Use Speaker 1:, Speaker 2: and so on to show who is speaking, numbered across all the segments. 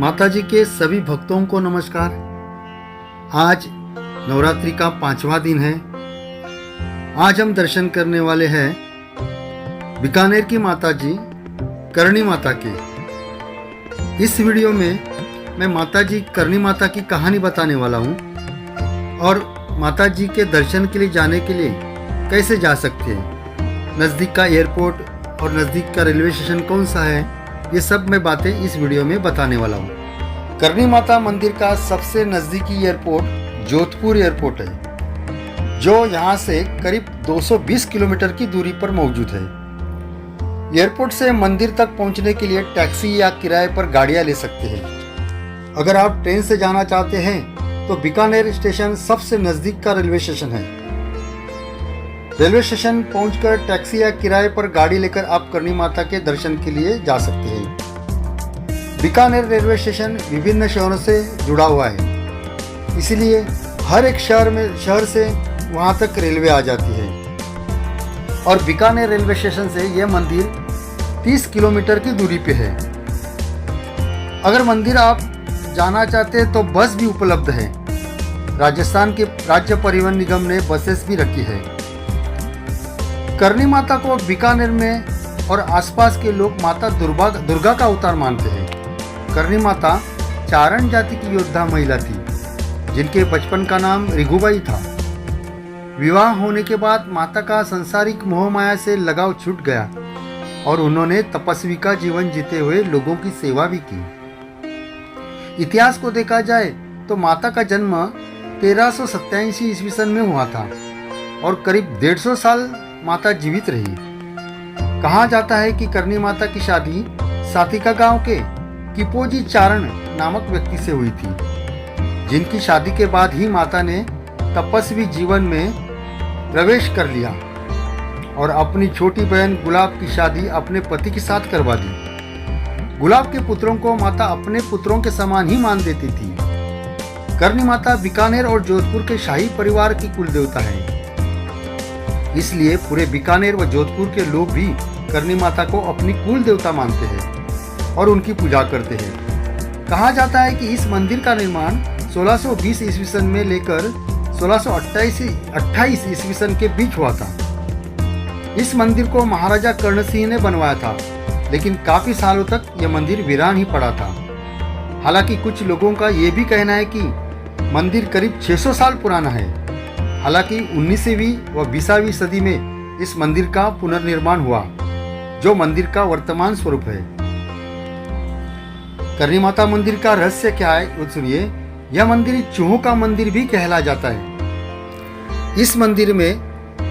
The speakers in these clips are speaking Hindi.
Speaker 1: माताजी के सभी भक्तों को नमस्कार। आज नवरात्रि का 5वां दिन है। आज हम दर्शन करने वाले हैं बीकानेर की माताजी करणी माता के। इस वीडियो में मैं माताजी करणी माता की कहानी बताने वाला हूँ और माताजी के दर्शन के लिए जाने के लिए कैसे जा सकते हैं, नज़दीक का एयरपोर्ट और नज़दीक का रेलवे स्टेशन कौन सा है, ये सब मैं बातें इस वीडियो में बताने वाला हूँ। करणी माता मंदिर का सबसे नज़दीकी एयरपोर्ट जोधपुर एयरपोर्ट है, जो यहाँ से करीब 220 किलोमीटर की दूरी पर मौजूद है। एयरपोर्ट से मंदिर तक पहुँचने के लिए टैक्सी या किराए पर गाड़ियाँ ले सकते हैं। अगर आप ट्रेन से जाना चाहते हैं तो बीकानेर स्टेशन सबसे नज़दीक का रेलवे स्टेशन है। रेलवे स्टेशन पहुंचकर टैक्सी या किराए पर गाड़ी लेकर आप करणी माता के दर्शन के लिए जा सकते हैं। बीकानेर रेलवे स्टेशन विभिन्न शहरों से जुड़ा हुआ है, इसलिए हर एक शहर से वहां तक रेलवे आ जाती है। और बीकानेर रेलवे स्टेशन से यह मंदिर 30 किलोमीटर की दूरी पे है। अगर मंदिर आप जाना चाहते हैं तो बस भी उपलब्ध है। राजस्थान के राज्य परिवहन निगम ने बसेस भी रखी है। करणी माता को बीकानेर में और आसपास के लोग माता दुर्गा का अवतार मानते हैं। करणी माता चारण जाति की योद्धा महिला थी, जिनके बचपन का नाम रिघुबाई था। विवाह होने के बाद माता का संसारिक मोह माया से लगाव छूट गया और उन्होंने तपस्वी का जीवन जीते हुए लोगों की सेवा भी की। इतिहास को देखा जाए तो माता का जन्म 1387 ईस्वी सन में हुआ था और करीब 150 साल माता जीवित रही। कहा जाता है कि करणी माता की शादी सातिका गांव के किपोजी चारण नामक व्यक्ति से हुई थी, जिनकी शादी के बाद ही माता ने तपस्वी जीवन में प्रवेश कर लिया और अपनी छोटी बहन गुलाब की शादी अपने पति के साथ करवा दी। गुलाब के पुत्रों को माता अपने पुत्रों के समान ही मान देती थी। करणी माता बीकानेर और जोधपुर के शाही परिवार की कुल देवता है, इसलिए पूरे बीकानेर व जोधपुर के लोग भी करणी माता को अपनी कुल देवता मानते हैं और उनकी पूजा करते हैं। कहा जाता है कि इस मंदिर का निर्माण 1620 ईस्वी सन में लेकर 1628 ईस्वी सन के बीच हुआ था। इस मंदिर को महाराजा कर्ण सिंह ने बनवाया था, लेकिन काफी सालों तक यह मंदिर वीरान ही पड़ा था। हालांकि कुछ लोगों का यह भी कहना है कि मंदिर करीब 600 साल पुराना है। हालांकि 19वीं व 20वीं सदी में इस मंदिर का पुनर्निर्माण हुआ, जो मंदिर का वर्तमान स्वरूप है। करणी माता मंदिर का रहस्य क्या है वो सुनिए। यह मंदिर चूहों का मंदिर भी कहला जाता है। इस मंदिर में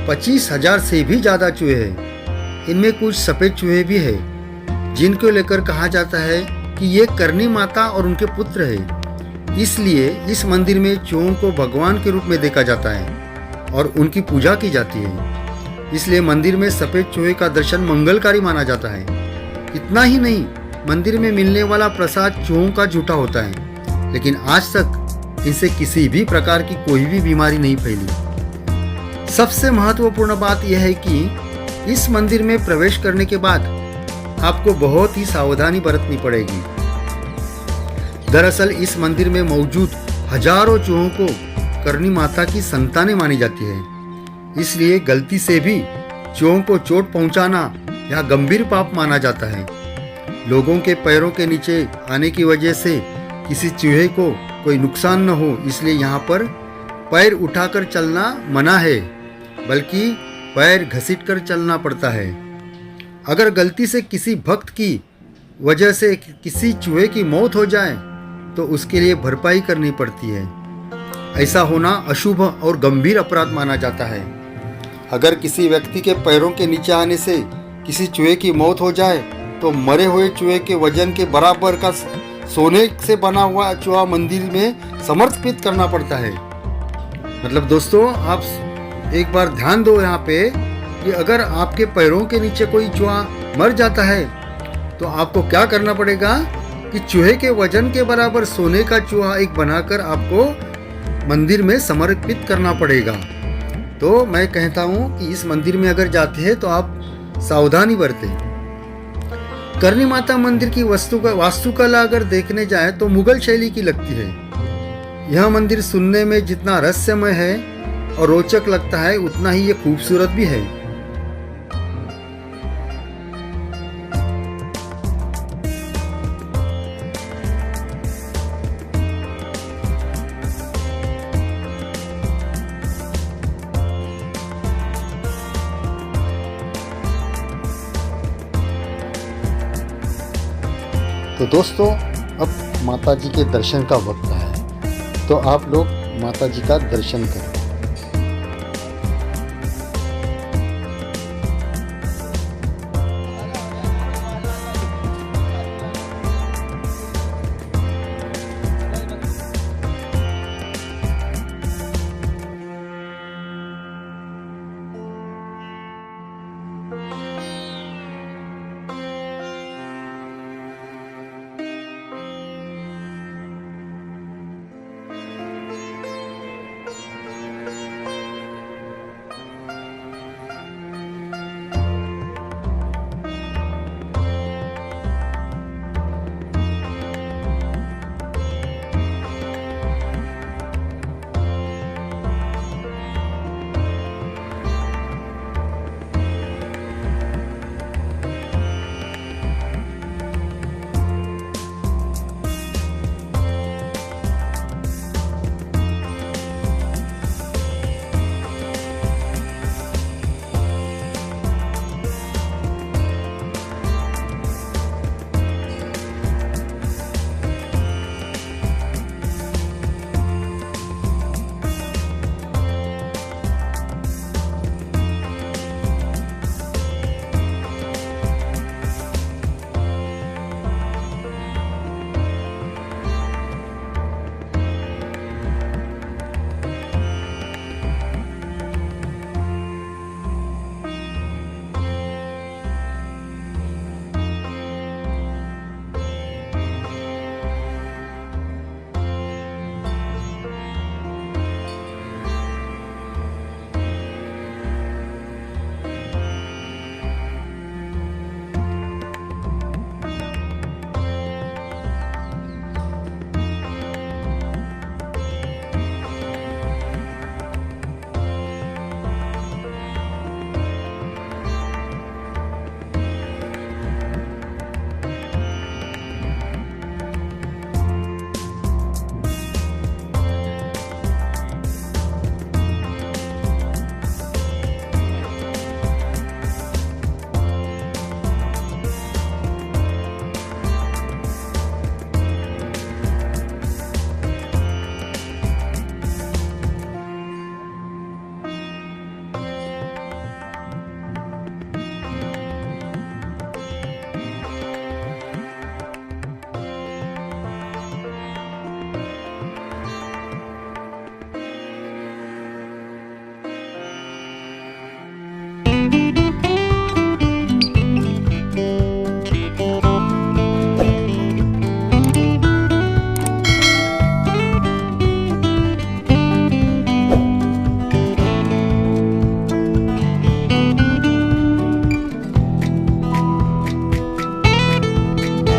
Speaker 1: 25,000 से भी ज़्यादा चूहे हैं। इनमें कुछ सफ़ेद चूहे भी हैं, जिनको लेकर कहा जाता है कि ये करणी माता और उनके पुत्र है। इसलिए इस मंदिर में चूहों को भगवान के रूप में देखा जाता है और उनकी पूजा की जाती है। इसलिए मंदिर में सफ़ेद चूहे का दर्शन मंगलकारी माना जाता है। इतना ही नहीं, मंदिर में मिलने वाला प्रसाद चूहों का झूठा होता है, लेकिन आज तक इनसे किसी भी प्रकार की कोई भी बीमारी नहीं फैली। सबसे महत्वपूर्ण बात यह है कि इस मंदिर में प्रवेश करने के बाद आपको बहुत ही सावधानी बरतनी पड़ेगी। दरअसल इस मंदिर में मौजूद हजारों चूहों को करणी माता की संतानें मानी जाती है, इसलिए गलती से भी चूहों को चोट पहुंचाना यह गंभीर पाप माना जाता है। लोगों के पैरों के नीचे आने की वजह से किसी चूहे को कोई नुकसान न हो, इसलिए यहाँ पर पैर उठाकर चलना मना है, बल्कि पैर घसीटकर चलना पड़ता है। अगर गलती से किसी भक्त की वजह से किसी चूहे की मौत हो जाए तो उसके लिए भरपाई करनी पड़ती है। ऐसा होना अशुभ और गंभीर अपराध माना जाता है। अगर किसी व्यक्ति के पैरों के नीचे आने से किसी चूहे की मौत हो जाए तो मरे हुए चूहे के वजन के बराबर का सोने से बना हुआ चूहा मंदिर में समर्पित करना पड़ता है। मतलब दोस्तों, आप एक बार ध्यान दो यहाँ पे कि अगर आपके पैरों के नीचे कोई चूहा मर जाता है तो आपको क्या करना पड़ेगा कि चूहे के वजन के बराबर सोने का चूहा एक बनाकर आपको मंदिर में समर्पित करना पड़ेगा। तो मैं कहता हूँ कि इस मंदिर में अगर जाते हैं तो आप सावधानी बरतें। करनी माता मंदिर की वास्तुकला अगर देखने जाए तो मुगल शैली की लगती है। यह मंदिर सुनने में जितना रहस्यमय है और रोचक लगता है, उतना ही ये खूबसूरत भी है। तो दोस्तों, अब माता जी के दर्शन का वक्त है, तो आप लोग माता जी का दर्शन करें।